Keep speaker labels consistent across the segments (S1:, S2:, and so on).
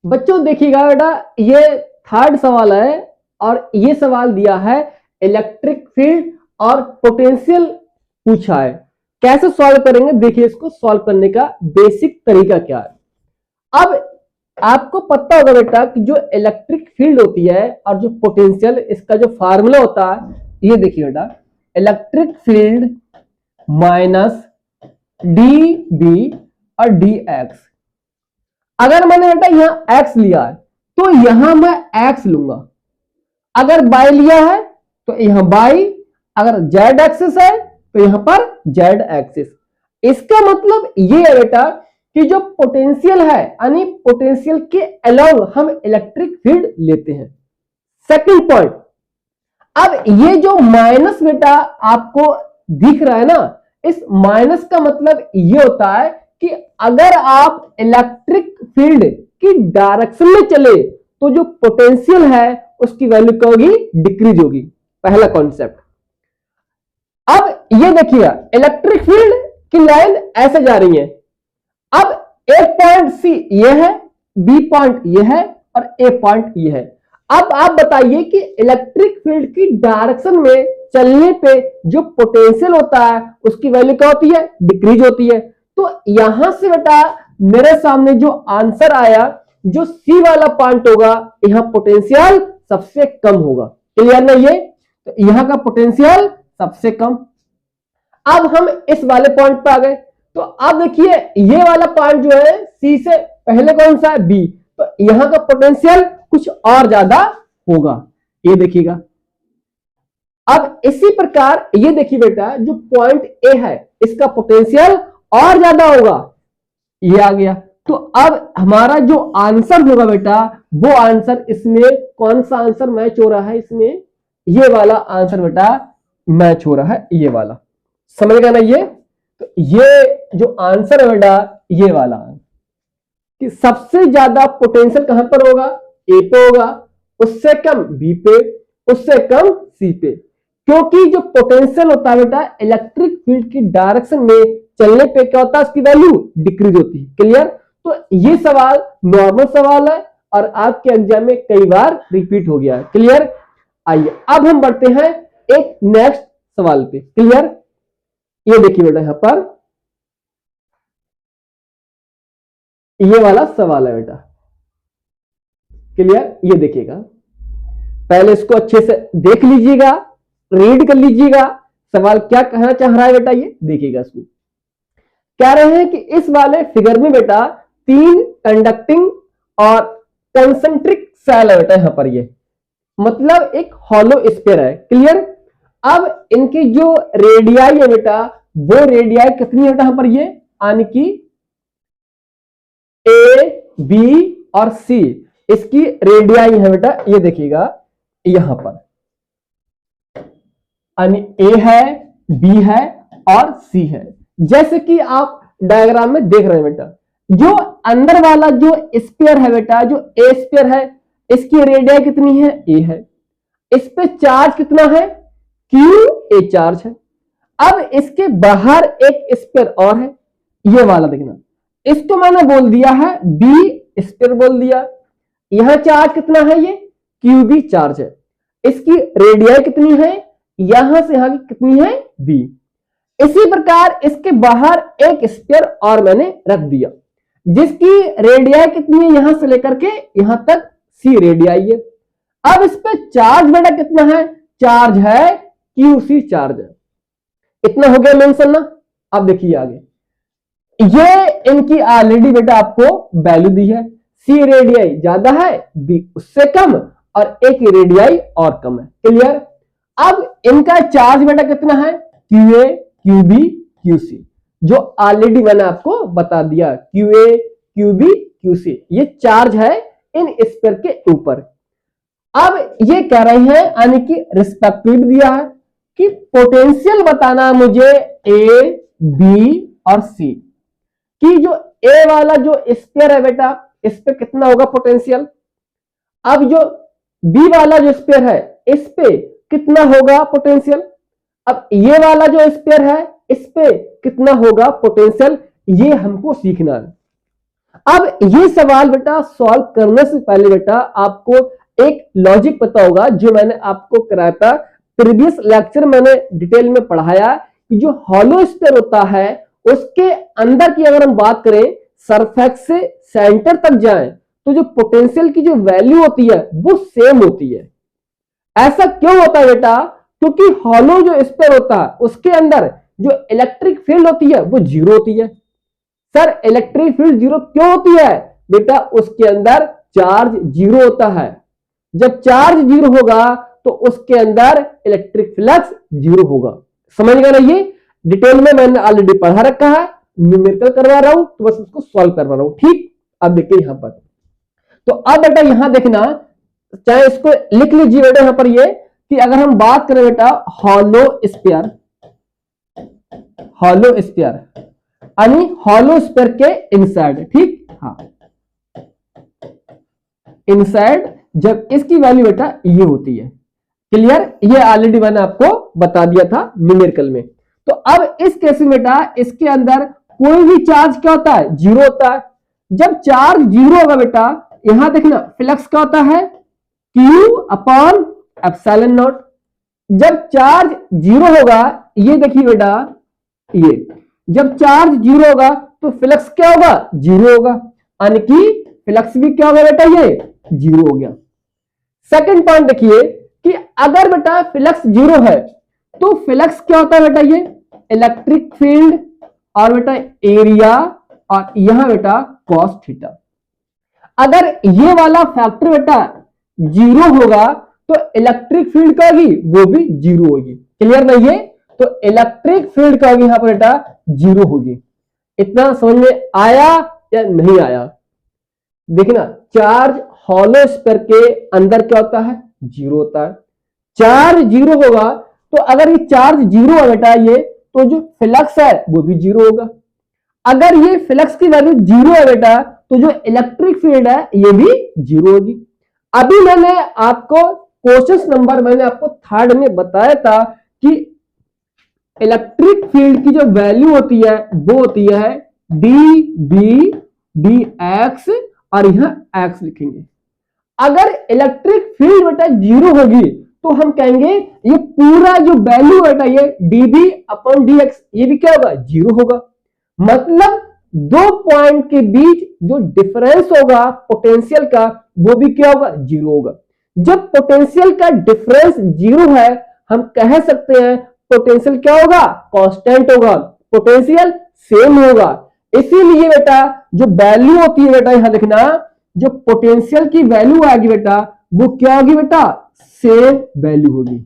S1: बच्चों देखिएगा बेटा, ये थर्ड सवाल है और ये सवाल दिया है इलेक्ट्रिक फील्ड और पोटेंशियल पूछा है। कैसे सॉल्व करेंगे देखिए, इसको सॉल्व करने का बेसिक तरीका क्या है। अब आपको पता होगा बेटा कि जो इलेक्ट्रिक फील्ड होती है और जो पोटेंशियल, इसका जो फार्मूला होता है, ये देखिए बेटा, electric field minus D B और डी एक्स। अगर मैंने बेटा यहां एक्स लिया है तो यहां मैं एक्स लूंगा, अगर बाई लिया है तो यहां बाई, अगर जेड एक्सिस है तो यहां पर जेड एक्सिस। इसका मतलब ये है बेटा कि जो पोटेंशियल है यानी पोटेंशियल के अलाउ हम इलेक्ट्रिक फील्ड लेते हैं। सेकंड पॉइंट, अब ये जो माइनस बेटा आपको दिख रहा है ना, इस माइनस का मतलब ये होता है कि अगर आप इलेक्ट्रिक फील्ड की डायरेक्शन में चले तो जो पोटेंशियल है उसकी वैल्यू क्या होगी, डिक्रीज होगी। पहला कॉन्सेप्ट। अब ये देखिए, इलेक्ट्रिक फील्ड की लाइन ऐसे जा रही है। अब ए पॉइंट सी ये है, बी पॉइंट ये है और ए पॉइंट ये है। अब आप बताइए कि इलेक्ट्रिक फील्ड की डायरेक्शन में चलने पे जो पोटेंशियल होता है उसकी वैल्यू क्या होती है, डिक्रीज होती है। तो यहां से बेटा मेरे सामने जो आंसर आया, जो सी वाला पॉइंट होगा, यहां पोटेंशियल सबसे कम होगा। क्लियर ना ये? तो यहां का पोटेंशियल सबसे कम। अब हम इस वाले पॉइंट पे आ गए, तो अब देखिए ये वाला पॉइंट जो है सी से पहले कौन सा है, बी, तो यहां का पोटेंशियल कुछ और ज्यादा होगा। ये देखिएगा। अब इसी प्रकार ये देखिए बेटा, जो पॉइंट ए है इसका पोटेंशियल और ज्यादा होगा। ये आ गया। तो अब हमारा जो आंसर होगा बेटा, वो आंसर, इसमें कौन सा आंसर मैच हो रहा है, इसमें ये वाला आंसर बेटा मैच हो रहा है, ये वाला। समझ गया ना ये? तो ये जो आंसर है बेटा, ये वाला कि सबसे ज्यादा पोटेंशियल कहां पर होगा, ए पे होगा, उससे कम बी पे, उससे कम सी पे। क्योंकि जो पोटेंशियल होता है बेटा इलेक्ट्रिक फील्ड की डायरेक्शन में चलने पे क्या होता है, उसकी वैल्यू डिक्रीज होती है। क्लियर? तो ये सवाल नॉर्मल सवाल है और आपके एग्जाम में कई बार रिपीट हो गया है। क्लियर? आइए अब हम बढ़ते हैं एक नेक्स्ट सवाल पे। क्लियर? ये देखिए बेटा, यहां पर ये वाला सवाल है बेटा। क्लियर? ये देखिएगा, पहले इसको अच्छे से देख लीजिएगा, रीड कर लीजिएगा, सवाल क्या कहना चाह रहा है बेटा, ये देखिएगा। इसमें कह रहे हैं कि इस वाले फिगर में बेटा 3 कंडक्टिंग और कंसेंट्रिक सेल है बेटा, यहां पर ये मतलब एक हॉलो स्फीयर है। क्लियर? अब इनकी जो रेडियाई है बेटा, वो रेडियाई कितनी है बेटा यहां पर, ये यानी कि ए, बी और सी, इसकी रेडियाई है बेटा, ये देखिएगा यहां पर, यानी ए है, बी है और सी है। जैसे कि आप डायग्राम में देख रहे हैं बेटा, जो अंदर वाला जो स्फीयर है बेटा, जो ए स्फीयर है, इसकी रेडियाई कितनी है, ए है। इस पे चार्ज कितना है, क्यू ए चार्ज है। अब इसके बाहर एक स्फीयर और है, ये वाला देखना, इसको मैंने बोल दिया है बी स्फीयर बोल दिया। यहां चार्ज कितना है, ये क्यू बी चार्ज है। इसकी रेडियाई कितनी है, यहां से यहां की कितनी है, बी। इसी प्रकार इसके बाहर एक स्फीयर और मैंने रख दिया, जिसकी रेडियाई कितनी है, यहां से लेकर के यहां तक सी रेडियाई है। अब इस पे चार्ज बेटा कितना है, चार्ज है क्यू सी चार्ज है। इतना हो गया मेंशन ना। अब देखिए आगे, ये इनकी ऑलरेडी बेटा आपको वैल्यू दी है, सी रेडियाई ज्यादा है, बी उससे कम और ए की रेडियाई और कम है। क्लियर? अब इनका चार्ज बेटा कितना है, Q A, Q B, Q C, जो ऑलरेडी मैंने आपको बता दिया, Q A, Q B, Q C, ये चार्ज है इन स्फीयर के ऊपर। अब ये कह रहे हैं, यानी कि रिस्पेक्टिव दिया है कि पोटेंशियल बताना है मुझे ए, बी और सी, कि जो ए वाला जो स्फीयर है बेटा, इस पे कितना होगा पोटेंशियल। अब जो बी वाला जो स्फीयर है, इस पे कितना होगा पोटेंशियल। अब ये वाला जो स्फीयर है, इस पे कितना होगा पोटेंशियल, ये हमको सीखना है। अब ये सवाल बेटा सॉल्व करने से पहले बेटा आपको एक लॉजिक पता होगा, जो मैंने आपको कराया था प्रीवियस लेक्चर, मैंने डिटेल में पढ़ाया कि जो हॉलो स्फीयर होता है उसके अंदर की अगर हम बात करें, सरफेस से सेंटर तक जाएं तो जो पोटेंशियल की जो वैल्यू होती है वो सेम होती है। ऐसा क्यों होता है बेटा? क्योंकि हॉलो जो स्फीयर होता है उसके अंदर जो इलेक्ट्रिक फील्ड होती है वो जीरो होती है। सर इलेक्ट्रिक फील्ड जीरो क्यों होती है? बेटा उसके अंदर चार्ज जीरो होता है। जब चार्ज जीरो होगा तो उसके अंदर इलेक्ट्रिक फ्लक्स जीरो होगा। समझ गए ना? ये डिटेल में मैंने ऑलरेडी पढ़ा रखा है, न्यूमेरिकल करवा रहा हूं तो बस उसको सॉल्व करवा रहा हूं। ठीक, अब देखिए यहां पर, तो अब बेटा यहां देखना, चाहे इसको लिख लीजिए बेटा यहां पर ये कि अगर हम बात करें बेटा हॉलो स्फीयर, हॉलो स्फीयर यानी हॉलो स्फीयर के इनसाइड, ठीक, हाँ इनसाइड जब इसकी वैल्यू बेटा ये होती है। क्लियर? ये ऑलरेडी मैंने आपको बता दिया था न्यूमेरिकल में। तो अब इस केस में बेटा इसके अंदर कोई भी चार्ज क्या होता है? जीरो होता है। जब चार्ज जीरो होगा बेटा, यहां देखना फ्लक्स क्या होता है? Q upon epsilon not. जब चार्ज जीरो होगा, ये देखिए बेटा, ये जब चार्ज जीरो होगा तो फ्लक्स क्या होगा? जीरो होगा, यानी कि फ्लक्स भी क्या होगा बेटा? ये जीरो हो गया। सेकंड पॉइंट देखिए कि अगर बेटा फ्लक्स जीरो है तो फ्लक्स क्या होता है बेटा? ये इलेक्ट्रिक फील्ड और बेटा एरिया और यहां बेटा कॉस थीटा। अगर ये वाला फैक्टर बेटा जीरो होगा तो इलेक्ट्रिक फील्ड का भी वो भी जीरो होगी। क्लियर नहीं है? तो इलेक्ट्रिक फील्ड का भी यहां पर बेटा जीरो होगी। इतना समझ में आया या नहीं आया? देखना, चार्ज हॉलो स्फीयर के अंदर क्या होता है? जीरो होता है। चार्ज जीरो होगा तो अगर ये चार्ज जीरो है बेटा, ये तो जो फ्लक्स है वो भी जीरो होगा। अगर ये फ्लक्स की वैल्यू जीरो है बेटा तो जो इलेक्ट्रिक फील्ड है ये भी जीरो होगी। अभी मैंने आपको क्वेश्चन नंबर मैंने आपको थर्ड में बताया था कि इलेक्ट्रिक फील्ड की जो वैल्यू होती है वो होती है डी बी डी एक्स, और यहां एक्स लिखेंगे। अगर इलेक्ट्रिक फील्ड बेटा जीरो होगी तो हम कहेंगे ये पूरा जो वैल्यू बेटा ये dB अपॉन dx ये भी क्या होगा? जीरो होगा। मतलब दो पॉइंट के बीच जो डिफरेंस होगा पोटेंशियल का वो भी क्या होगा? जीरो होगा। जब पोटेंशियल का डिफरेंस जीरो है, हम कह सकते हैं पोटेंशियल क्या होगा? कांस्टेंट होगा, पोटेंशियल सेम होगा। इसीलिए बेटा जो वैल्यू होती है बेटा, यहां देखना, जो पोटेंशियल की वैल्यू आएगी बेटा वो क्या होगी बेटा? सेम वैल्यू होगी।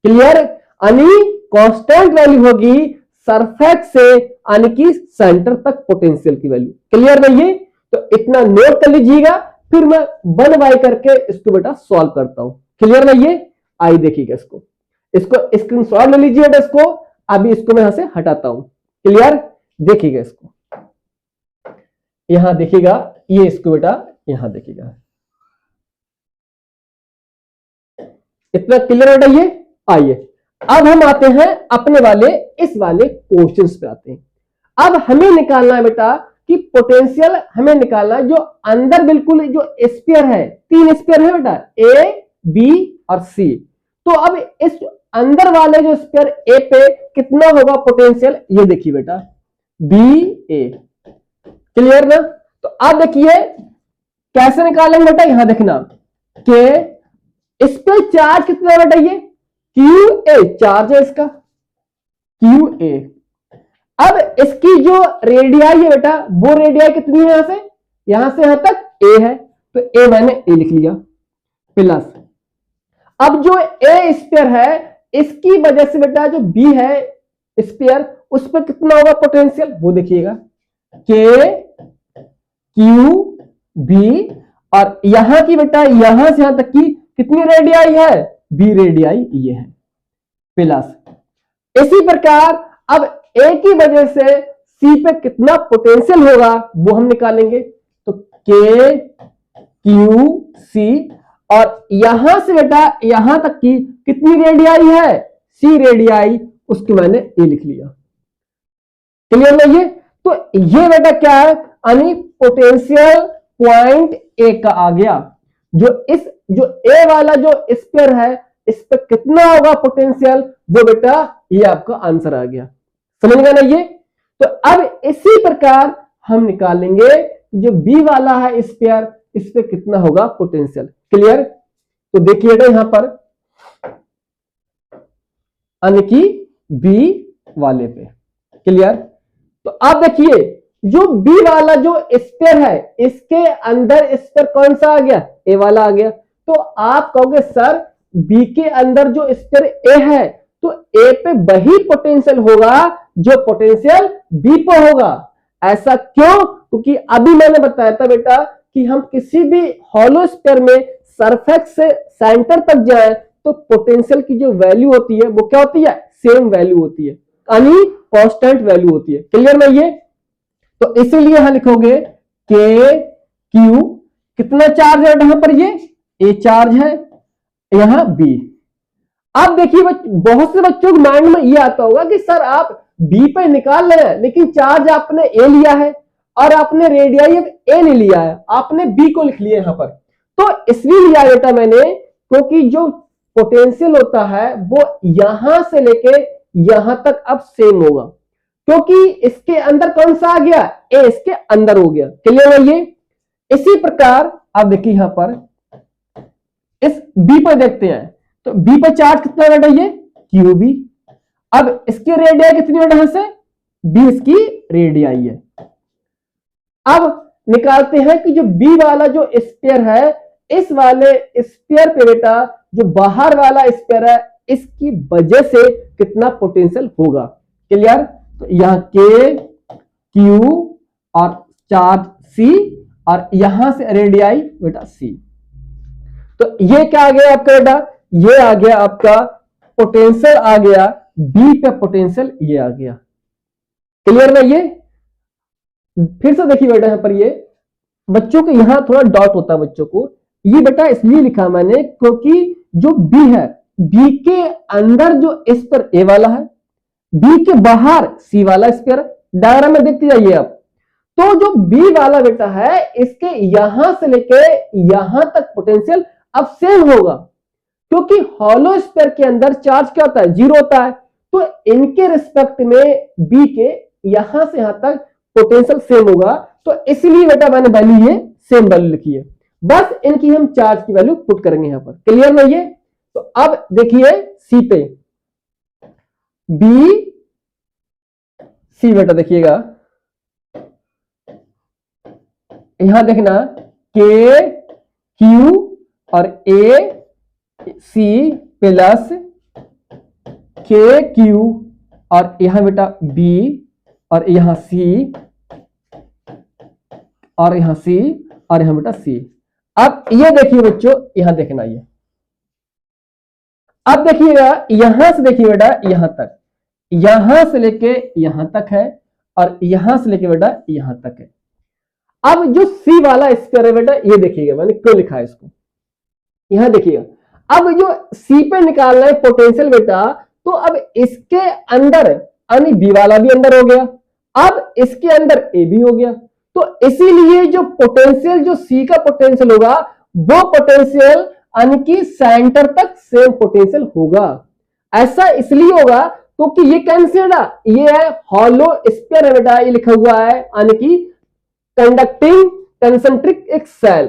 S1: क्लियर? यानी कांस्टेंट वैल्यू होगी सरफेस से यानी कि सेंटर तक पोटेंशियल की वैल्यू। क्लियर नहीं है? तो इतना नोट कर लीजिएगा, फिर मैं वन बाय करके इसको बेटा सॉल्व करता हूं। क्लियर नहीं है? आई देखिएगा, इसको स्क्रीनशॉट ले लीजिए बेटा, इसको अभी इसको मैं यहां से हटाता हूं। क्लियर? देखिएगा इसको, यहां देखिएगा, ये इसको बेटा यहां देखिएगा। इतना क्लियर बेटा? ये आइए अब हम आते हैं अपने वाले इस वाले क्वेश्चंस पे आते हैं। अब हमें निकालना है बेटा कि पोटेंशियल हमें निकालना है जो अंदर बिल्कुल जो स्फीयर है, तीन स्फीयर है बेटा, ए बी और सी। तो अब इस अंदर वाले जो स्फीयर ए पे कितना होगा पोटेंशियल, ये देखिए बेटा बी ए। क्लियर ना? तो अब देखिए कैसे निकालेंगे बेटा, यहां देखना कि इस पे चार्ज कितना है बेटा? ये क्यू ए चार्ज है इसका, क्यू ए। अब इसकी जो रेडियाई है बेटा वो रेडियाई कितनी है? यहां से यहां तक ए है, तो ए मैंने ए लिख लिया प्लस। अब जो ए स्फीयर है इसकी वजह से बेटा जो बी है स्फीयर उस पर कितना होगा पोटेंशियल, वो देखिएगा के क्यू बी। और यहां की बेटा यहां से यहां तक की कितनी रेडियाई है? बी रेडियाई ये है प्लस। इसी प्रकार अब ए की वजह से सी पे कितना पोटेंशियल होगा वो हम निकालेंगे। तो के क्यू सी, और यहां से बेटा यहां तक की कितनी रेडियाई है? सी रेडियाई, उसकी मैंने ए लिख लिया। क्लियर नहीं है? तो ये बेटा क्या है? यानी पोटेंशियल पॉइंट ए का आ गया। जो ए वाला जो स्फीयर है इस पे कितना होगा पोटेंशियल, वो बेटा ये आपका आंसर आ गया। समझ गया ना ये। तो अब इसी प्रकार हम निकालेंगे जो बी वाला है स्फीयर, इस पे कितना होगा पोटेंशियल। क्लियर। तो देखिएगा यहां पर यानी कि बी वाले पे। क्लियर। तो अब देखिए जो बी वाला जो स्फीयर है इसके अंदर स्फीयर कौन सा आ गया, ए वाला आ गया। तो आप कहोगे सर बी के अंदर जो स्फीयर ए है तो ए पे वही पोटेंशियल होगा जो पोटेंशियल बी पे होगा। ऐसा क्यों? क्योंकि अभी मैंने बताया था बेटा कि हम किसी भी हॉलो स्फीयर में सरफेस से सेंटर तक जाए तो पोटेंशियल की जो वैल्यू होती है वो क्या होती है, सेम वैल्यू होती है, यानी कांस्टेंट वैल्यू होती है। क्लियर ना ये। तो इसीलिए यहां लिखोगे के क्यू, कितना चार्ज है यहां पर, ये ए चार्ज है, यहां बी। अब देखिए बहुत से बच्चों के माइंड में ये आता होगा कि सर आप बी पे निकाल रहे हैं लेकिन चार्ज आपने ए लिया है और आपने रेडियाई ए नहीं लिया है, आपने बी को लिख लिया यहां पर। तो इसलिए लिया बेटा मैंने क्योंकि जो पोटेंशियल होता है वो यहां से लेके यहां तक अब सेम होगा, क्योंकि इसके अंदर कौन सा आ गया, ए इसके अंदर हो गया। क्लियर है ये। इसी प्रकार अब देखिए यहां पर इस बी पर देखते हैं तो बी पर चार्ज कितना बेटा, ये क्यू बी। अब इसकी रेडियाई कितनी बेटा, यहां से बी इसकी रेडियाई है। अब निकालते हैं कि जो बी वाला जो स्फीयर है इस वाले स्फीयर पे बेटा जो बाहर वाला स्फीयर है इसकी वजह से कितना पोटेंशियल होगा। क्लियर। तो यहां के क्यू और चार्ज सी और यहां से रेडियाई बेटा सी। तो ये क्या आ गया आपका बेटा, ये आ गया आपका पोटेंशियल आ गया बी पे पोटेंशियल ये आ गया। क्लियर ना ये। फिर से देखिए बेटा यहां पर ये बच्चों को यहां थोड़ा डाउट होता है बच्चों को, ये बेटा इसलिए लिखा मैंने क्योंकि जो बी है बी के अंदर जो स्फीयर ए वाला है, बी के बाहर सी वाला स्फीयर। डायग्राम में देखते जाइए आप। तो जो बी वाला बेटा है इसके यहां से लेके यहां तक पोटेंशियल अब सेम होगा, क्योंकि हॉलो स्फीयर के अंदर चार्ज क्या होता है, जीरो होता है। तो इनके रिस्पेक्ट में बी के यहां से यहां तक पोटेंशियल सेम होगा। तो इसलिए बेटा मैंने वैल्यू ये सेम वैल्यू लिखी है, बस इनकी हम चार्ज की वैल्यू पुट करेंगे यहां पर। क्लियर ना ये। तो अब देखिए सी पे बी सी बेटा देखिएगा यहां देखना के क्यू और ए सी प्लस के क्यू और यहां बेटा बी और यहां सी और यहां सी और यहां बेटा सी। अब ये देखिए बच्चों यहां देखना ये, अब देखिएगा यहां से देखिए बेटा यहां तक, यहां से लेके यहां तक है और यहां से लेके बेटा यहां तक है। अब जो सी वाला स्फीयर है बेटा ये देखिएगा मैंने क्यों लिखा है इसको, यहां देखिएगा। अब जो सी पे निकालना है पोटेंशियल बेटा, तो अब इसके अंदर यानी बी वाला भी अंदर हो गया, अब इसके अंदर ए भी हो गया। तो इसीलिए जो पोटेंशियल जो सी का पोटेंशियल होगा वो पोटेंशियल यानी कि सेंटर तक सेम पोटेंशियल होगा। ऐसा इसलिए होगा क्योंकि ये कैंसिल ये है हॉलो स्फीयर है बेटा, ये लिखा हुआ है यानी कि कंडक्टिंग कंसेंट्रिक एक सेल।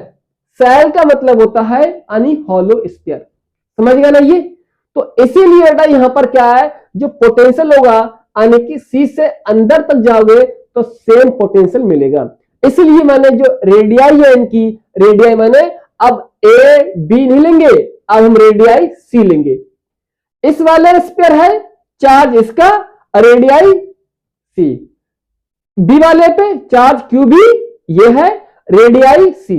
S1: सेल का मतलब होता है यानी हॉलो स्फीयर। समझ गया ना ये। तो इसीलिए बेटा यहां पर क्या है जो पोटेंशियल होगा यानी कि सी से अंदर तक जाओगे तो सेम पोटेंशियल मिलेगा। इसलिए मैंने जो रेडियाई है इनकी रेडियाई मैंने अब ए बी नहीं लेंगे, अब हम रेडियाई सी लेंगे। इस वाले स्फीयर है चार्ज इसका रेडियाई सी, बी वाले पे चार्ज क्यू बी ये है रेडियाई सी।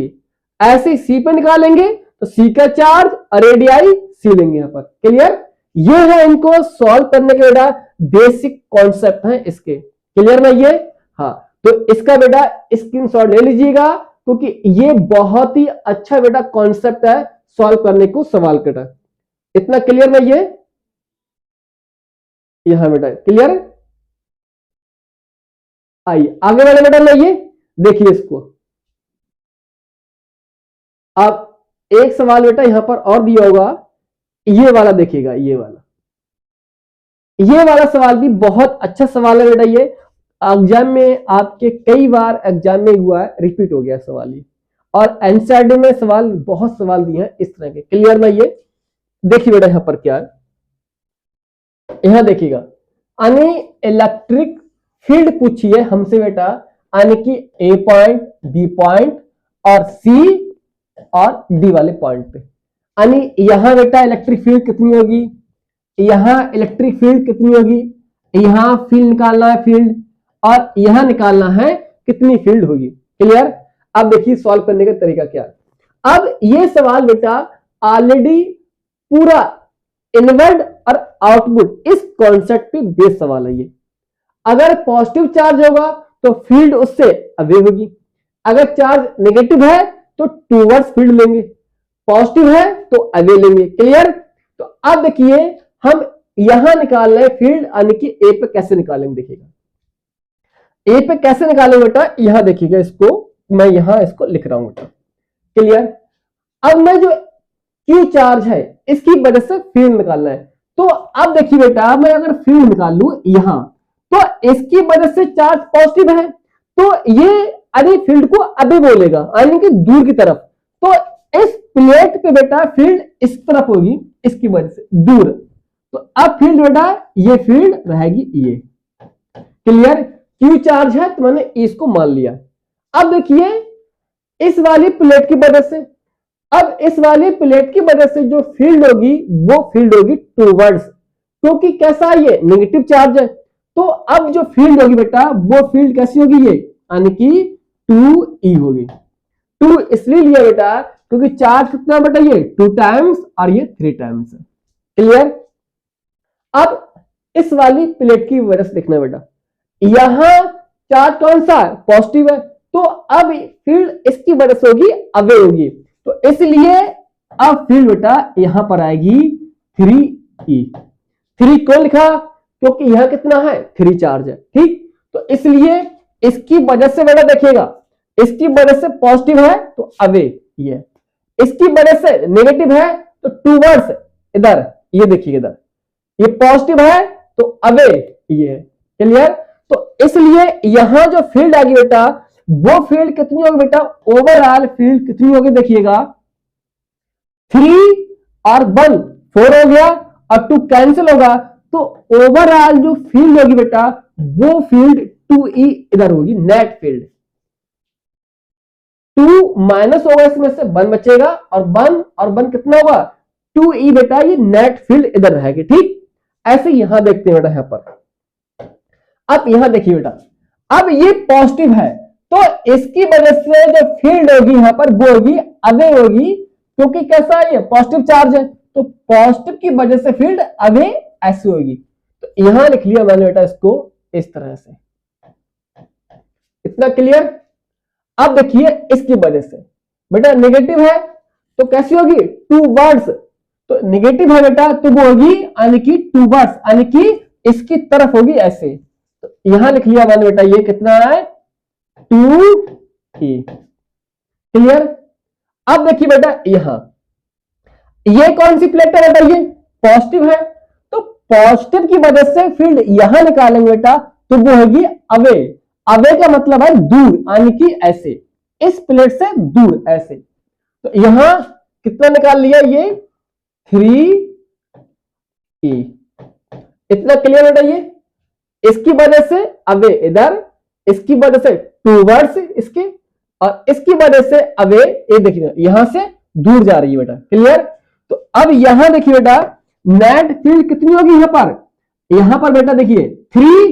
S1: ऐसे सी पे निकालेंगे तो सी का चार्ज रेडियाई सी लेंगे यहां पर। क्लियर। ये है इनको सॉल्व करने के बेटा बेसिक कॉन्सेप्ट है इसके। क्लियर ना ये। हाँ तो इसका बेटा स्क्रीनशॉट ले लीजिएगा क्योंकि ये बहुत ही अच्छा बेटा कॉन्सेप्ट है सॉल्व करने को सवाल का। इतना क्लियर ना ये। यहां बेटा क्लियर। आइए आगे वाले बेटा लाइए देखिए इसको। अब एक सवाल बेटा यहां पर और दिया होगा, ये वाला देखिएगा, ये वाला सवाल भी बहुत अच्छा सवाल है बेटा। ये एग्जाम में आपके कई बार एग्जाम में हुआ है, रिपीट हो गया सवाल ये, और एनसीईआरटी में सवाल बहुत सवाल दिए हैं इस तरह के। क्लियर ना? ये देखिए बेटा यहां पर क्या है, यहां देखिएगा, यानी इलेक्ट्रिक फील्ड पूछी है हमसे बेटा, यानी कि ए पॉइंट, बी पॉइंट और सी और डी वाले पॉइंट पे। यानी यहां बेटा इलेक्ट्रिक फील्ड कितनी होगी, यहां इलेक्ट्रिक फील्ड कितनी होगी, यहां फील्ड निकालना है फील्ड, और यहां निकालना है कितनी फील्ड होगी। क्लियर? अब देखिए सॉल्व करने का तरीका क्या है। अब ये सवाल बेटा ऑलरेडी पूरा इनवर्ड और आउटवर्ड इस कॉन्सेप्ट पे बेस सवाल है ये। अगर पॉजिटिव चार्ज होगा तो फील्ड उससे अवे होगी, अगर चार्ज नेगेटिव है तो टूवर्ड्स फील्ड लेंगे, पॉजिटिव है तो अवे लेंगे। क्लियर? तो अब देखिए हम यहां निकाल रहे फील्ड, यानी कि ए पे कैसे निकालेंगे देखिएगा, ए पे कैसे निकालेंगे बेटा, यहां देखिएगा, इसको मैं यहां इसको लिख रहा हूं बेटा। क्लियर? अब मैं जो क्यू चार्ज है इसकी वजह से फील्ड निकालना है, तो अब देखिए बेटा मैं अगर फील्ड निकाल लू यहां, तो इसकी वजह से चार्ज पॉजिटिव है, तो ये अरे फील्ड को अभी बोलेगा, यानी कि दूर की तरफ। तो इस प्लेट पे बेटा फील्ड इस तरफ होगी, इसकी वजह से दूर। तो अब फील्ड बेटा ये फील्ड रहेगी ये। क्लियर? क्यू चार्ज है तो मैंने इसको मान लिया। अब देखिए इस वाली प्लेट की वजह से, अब इस वाली प्लेट की वजह से जो फील्ड होगी वो फील्ड होगी टूवर्ड्स, क्योंकि कैसा है ये नेगेटिव चार्ज है। तो अब जो फील्ड होगी बेटा वो फील्ड कैसी होगी, ये यानी कि 2E होगी। 2 इसलिए लिया बेटा क्योंकि चार्ज कितना बेटा, ये 2 टाइम्स और ये 3 टाइम्स है। क्लियर? अब इस वाली प्लेट की वजह से देखना बेटा, यहां चार्ज कौन सा है, पॉजिटिव है, तो अब फील्ड इसकी वजह से होगी अवे होगी, तो इसलिए अब फील्ड बेटा यहां पर आएगी 3E। 3 क्यों लिखा, क्योंकि यहां कितना है 3 चार्ज है। ठीक, तो इसलिए इसकी वजह से बेटा देखिएगा, इसकी वजह से पॉजिटिव है तो अवे ये, इसकी वजह से नेगेटिव है तो टूवर्ड्स इधर, ये देखिए इधर ये पॉजिटिव है तो अवे ये। क्लियर? तो इसलिए यहां जो फील्ड आएगी बेटा वो फील्ड कितनी होगी बेटा, ओवरऑल फील्ड कितनी होगी देखिएगा, 3 और 1 4 हो गया और 2 कैंसिल होगा, तो ओवरऑल जो फील्ड होगी बेटा वो फील्ड 2E इधर होगी, नेट फील्ड। 2 माइनस होगा, इसमें से 1 बचेगा और 1 कितना होगा 2E बेटा, ये नेट फील्ड इधर रहेगी। ठीक, ऐसे यहां देखते हैं बेटा यहां पर। अब यहां देखिए बेटा, अब ये पॉजिटिव है तो इसकी वजह से जो फील्ड होगी यहां पर वो होगी अवे होगी, क्योंकि कैसा है ये पॉजिटिव चार्ज है, तो पॉजिटिव की वजह से फील्ड अवे ऐसी होगी। तो यहां लिख लिया मैंने बेटा इसको इस तरह से। इतना क्लियर? अब देखिए इसकी वजह से बेटा नेगेटिव है तो कैसी होगी टूवर्ड्स, तो नेगेटिव है बेटा तो वो होगी यानी कि टूवर्ड्स, यानी कि इसकी तरफ होगी ऐसे। तो यहां लिख लिया मैंने बेटा ये कितना है 2E। क्लियर? अब देखिए बेटा यहां ये कौन सी प्लेट है बेटा, ये पॉजिटिव है, तो पॉजिटिव की वजह से फील्ड यहां निकालेंगे बेटा तो वो होगी अवे। अवे का मतलब है दूर, यानी कि ऐसे, इस प्लेट से दूर ऐसे। तो यहां कितना निकाल लिया ये 3E। इतना क्लियर बेटा? ये इसकी वजह से अवे इधर, इसकी वजह से टूवर्ड्स इसके, और इसकी वजह से अवे, ये देखिए यहां से दूर जा रही है बेटा। क्लियर? तो अब यहां देखिए बेटा नेट फील्ड कितनी होगी यहां पर बेटा देखिए 3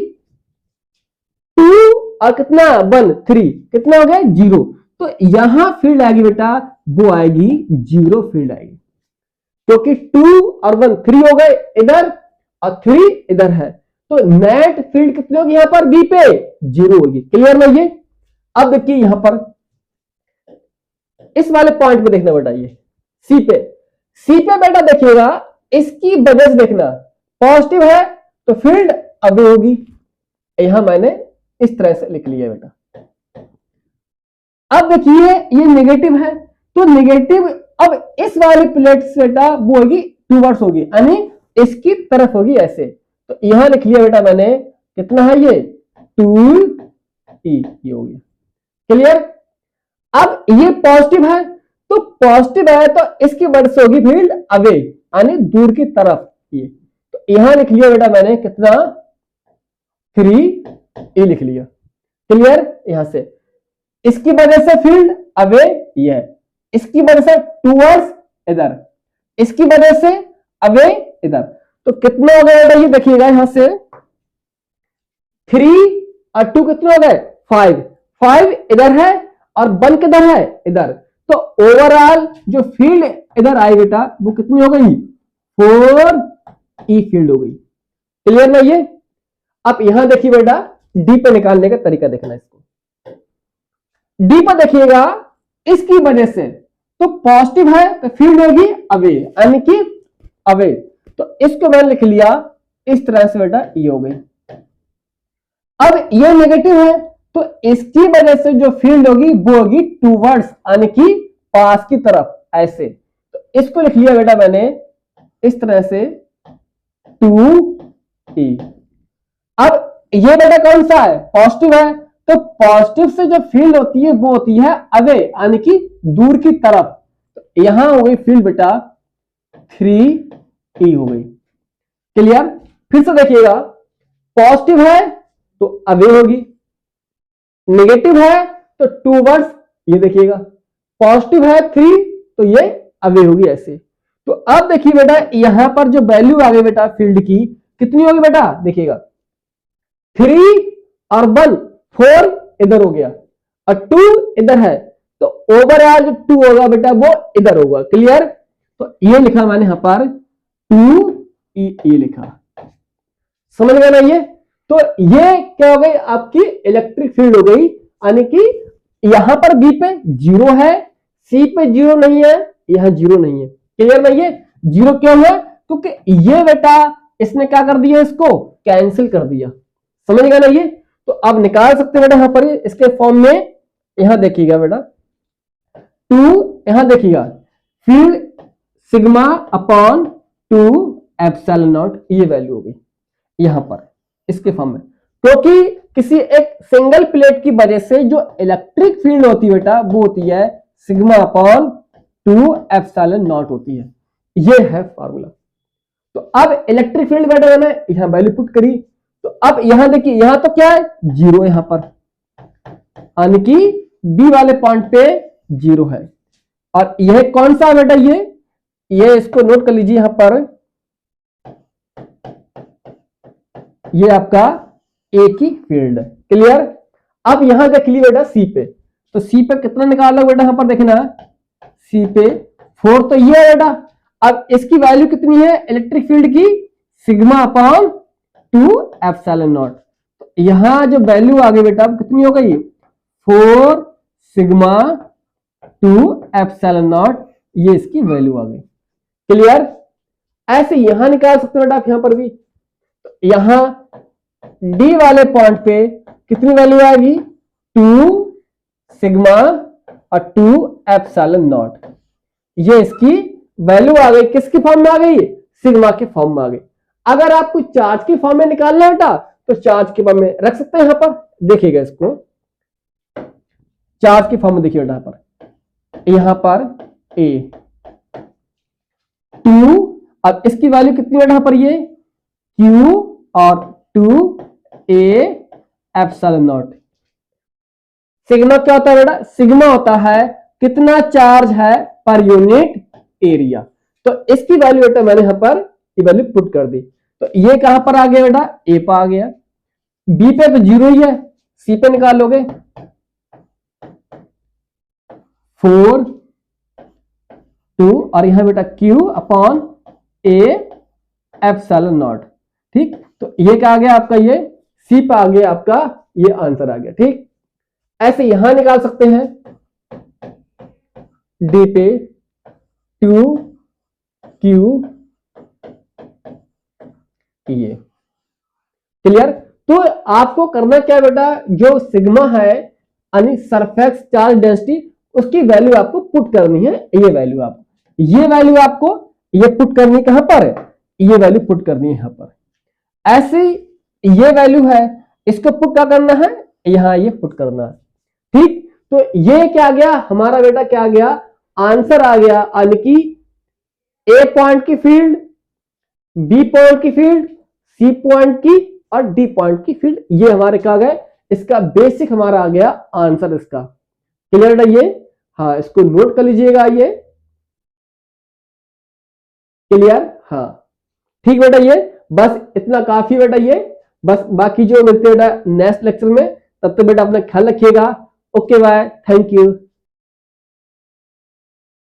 S1: 2 और कितना 1 3, कितना हो गया 0। तो यहां फील्ड आएगी बेटा वो आएगी 0 फील्ड आएगी, क्योंकि 2 और 1 3 हो गए इधर और 3 इधर है, तो नेट फील्ड कितनी होगी यहां पर बी पे 0 होगी। क्लियर ना ये? अब देखिए यहां पर इस वाले पॉइंट पे देखना बेटा, ये सी पे बेटा देखिएगा, इसकी वजह से देखना पॉजिटिव है तो फील्ड अवे होगी, यहां मैंने इस तरह से लिख लिया बेटा। अब देखिए ये नेगेटिव है तो नेगेटिव, अब इस वाली प्लेट से बेटा वो होगी टूवर्ड्स होगी, यानी इसकी तरफ होगी ऐसे। तो यहां लिख लिया बेटा मैंने, कितना है ये 2e, ये हो गया। क्लियर। अब ये पॉजिटिव है, तो पॉजिटिव है तो इसकी वजह से होगी फील्ड अवे, यानी दूर की तरफ ये। तो यहां लिख लिया बेटा मैंने कितना 3e लिख लिया। क्लियर। यहां से इसकी वजह से फील्ड अवे ये है, इसकी वजह से टूवर्ड्स इधर, इसकी वजह से अवे इधर। तो कितना हो गया बेटा, ये देखिएगा यहां से 3 और 2 कितने हो गए 5, 5 इधर है और 1 किधर है इधर। तो ओवरऑल जो फील्ड इधर आई बेटा वो कितनी हो गई 4e फील्ड हो गई। क्लियर ना ये। अब यहां देखिए बेटा डी पे निकालने का तरीका देखना, इसको डी पर देखिएगा, इसकी वजह से तो पॉजिटिव है तो फील्ड होगी अवे, यानी कि अवे। तो इसको मैंने लिख लिया इस तरह से बेटा, ये हो गई। अब ये नेगेटिव है तो इसकी वजह से जो फील्ड होगी वो होगी टूवर्ड्स, यानी कि पास की तरफ ऐसे। तो इसको लिख लिया बेटा मैंने इस तरह से 2e। अब ये बेटा कौन सा है पॉजिटिव है, तो पॉजिटिव से जो फील्ड होती है वो होती है अवे, यानी कि दूर की तरफ। तो यहां हो गई फील्ड बेटा 3e हो गई। क्लियर। फिर से देखिएगा, पॉजिटिव है तो अवे होगी, नेगेटिव है तो टूवर्ड्स, ये देखिएगा पॉजिटिव है 3 तो ये अवे होगी ऐसे। तो अब देखिए बेटा यहां पर जो वैल्यू आ गई बेटा फील्ड की कितनी होगी बेटा, देखिएगा 3 और 1 4 इधर हो गया और 2 इधर है, तो ओवरऑल जो 2 होगा बेटा वो इधर होगा। क्लियर। तो ये लिखा मैंने यहां पर 2e लिखा, समझ गए ना ये। तो ये क्या हो गई आपकी इलेक्ट्रिक फील्ड हो गई, यानी कि यहां पर बी पे 0 है, सी पे 0 नहीं है, यहां 0 नहीं है। क्लियर ना ये। 0 क्यों है, क्योंकि ये बेटा इसने क्या कर दिया, इसको कैंसिल कर दिया। समझ गया ना ये। तो अब निकाल सकते हैं बेटा यहां पर इसके फॉर्म में। यहां देखिएगा बेटा 2, यहां देखिएगा field sigma upon 2 epsilon not, ये वैल्यू हो गई यहां पर इसके फॉर्म में। क्योंकि किसी एक सिंगल प्लेट की वजह से जो इलेक्ट्रिक फील्ड होती है बेटा वो होती है सिग्मा अपॉन 2 एप्सिलॉन नॉट होती है। ये है फॉर्मूला। तो अब इलेक्ट्रिक फील्ड बेटा मैंने यहां वैल्यू पुट करी, तो अब यहां देखिए यहां तो क्या है 0 यहां पर, यानी कि बी वाले पॉइंट पे 0 है। और यह कौन सा बेटा, ये इसको नोट कर लीजिए यहां पर, ये आपका ए की फील्ड है। क्लियर। अब यहां देख ली बेटा सी पे, तो सी पे कितना निकालो बेटा, यहां पर देखना सी पे 4, तो ये है बेटा। अब इसकी वैल्यू कितनी है इलेक्ट्रिक फील्ड की, सिग्मा अपॉन 2 एप्सिलॉन नॉट। तो यहां जो वैल्यू आ गई बेटा कितनी हो गई 4 सिग्मा 2 एप्सिलॉन नॉट, ये इसकी वैल्यू आ गई। क्लियर। ऐसे यहां निकाल सकते हो बेटा आप यहां पर भी। तो यहां डी वाले पॉइंट पे कितनी वैल्यू आएगी 2 सिग्मा और 2 एप्सिलॉन नॉट, ये इसकी वैल्यू आ गई। किसकी फॉर्म में आ गई, सिग्मा के फॉर्म में आ गई। अगर आपको चार्ज की फॉर्म में निकालना है बेटा तो चार्ज के फॉर्म में रख सकते हैं। यहां पर देखिएगा इसको चार्ज की फॉर्म में, देखिए यहां पर ए 2, अब इसकी वैल्यू कितनी बेटा यहां पर ये Q और 2a एप्सिलॉन नॉट। सिग्मा क्या होता है बेटा, सिग्मा होता है कितना चार्ज है पर यूनिट एरिया। तो इसकी वैल्यू बेटा मैंने यहां पर ये वैल्यू पुट कर दी। तो ये कहां पर आ गया बेटा, ए पर आ गया, बी पे तो 0 ही है, सी पे निकालोगे 4 2 और यहां बेटा Q upon A epsilon not. ठीक। तो ये क्या आ गया आपका, ये सी पे आ गया आपका, ये आंसर आ गया। ठीक। ऐसे यहां निकाल सकते हैं डी पे 2 Q ये। क्लियर। तो आपको करना क्या बेटा, जो सिग्मा है यानी सरफेस चार्ज डेंसिटी उसकी वैल्यू आपको पुट करनी है। ये वैल्यू आपको ये पुट करनी कहां पर है, ये वैल्यू पुट करनी है यहां पर। ऐसे ये वैल्यू है, इसको पुट क्या करना है, यहां ये पुट करना है। ठीक, तो ये क्या गया हमारा बेटा, क्या गया आंसर आ गया, यानी कि ए पॉइंट की फील्ड, बी पॉइंट की फील्ड, सी पॉइंट की और डी पॉइंट की फील्ड, ये हमारे क्या गए, इसका बेसिक हमारा आ गया आंसर इसका। क्लियर बेटा ये, हाँ इसको नोट कर लीजिएगा ये। क्लियर, हाँ ठीक बेटा, ये बस इतना काफी बेटा ये, बस बाकी जो मिलते हैं बेटा नेक्स्ट लेक्चर में, तब तक बेटा अपना ख्याल रखिएगा। Okay bye, thank you.